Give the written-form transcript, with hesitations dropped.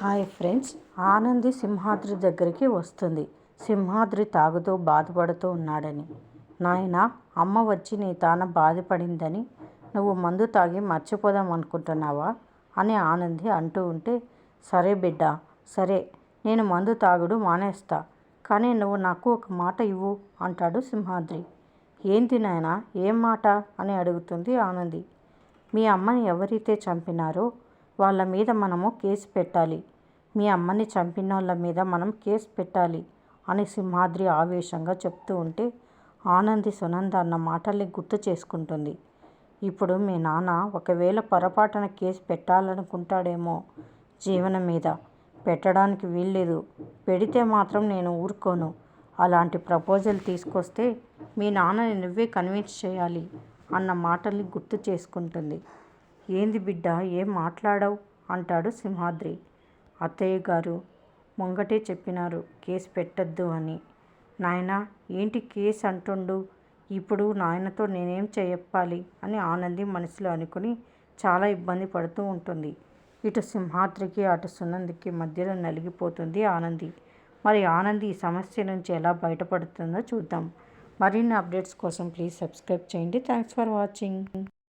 Hi friends, Anandi Simhadri దగ్గరికి వస్తుంది. సింహాద్రి తాగుతూ బాధపడుతూ ఉన్నాడని. నాయనా, అమ్మ వచ్చి నీ తాన బాధపడిందని నువ్వు మందు తాగి మర్చిపోదాం అనుకుంటున్నావా అని ఆనంది అంటూ ఉంటే, సరే బిడ్డ, సరే, నేను మందు తాగుడు మానేస్తా, కానీ నువ్వు నాకు ఒక మాట ఇవ్వు అంటాడు సింహాద్రి. ఏంటి నాయనా, ఏం మాట అని అడుగుతుంది ఆనంది. మీ అమ్మని ఎవరైతే చంపినారో వాళ్ళ మీద మనము కేసు పెట్టాలి. మీ అమ్మని చంపినోళ్ళ మీద మనం కేసు పెట్టాలి అని సింహాద్రి ఆవేశంగా చెప్తూ ఉంటే, ఆనంది సునంద అన్న మాటల్ని గుర్తు చేసుకుంటుంది. ఇప్పుడు మీ నాన్న ఒకవేళ పొరపాటున కేసు పెట్టాలనుకుంటాడేమో జీవనం మీద. పెట్టడానికి వీల్లేదు, పెడితే మాత్రం నేను ఊరుకోను. అలాంటి ప్రపోజల్ తీసుకొస్తే మీ నాన్నని నువ్వే కన్విన్స్ చేయాలి అన్న మాటల్ని గుర్తు చేసుకుంటుంది. ఏంది బిడ్డ, ఏం మాట్లాడావు అంటాడు సింహాద్రి. అత్తయ్య గారు ముంగటే చెప్పినారు కేసు పెట్టద్దు అని. నాయనా, ఏంటి కేసు అంటుండు, ఇప్పుడు నాయనతో నేనేం చెప్పాలి అని ఆనంది మనసులో అనుకుని చాలా ఇబ్బంది పడుతూ ఉంటుంది. ఇటు సింహాద్రికి అటు సునందికి మధ్యలో నలిగిపోతుంది ఆనంది. మరి ఆనంది ఈ సమస్య నుంచి ఎలా బయటపడుతుందో చూద్దాం. మరిన్ని అప్డేట్స్ కోసం ప్లీజ్ సబ్స్క్రైబ్ చేయండి. Thanks for watching.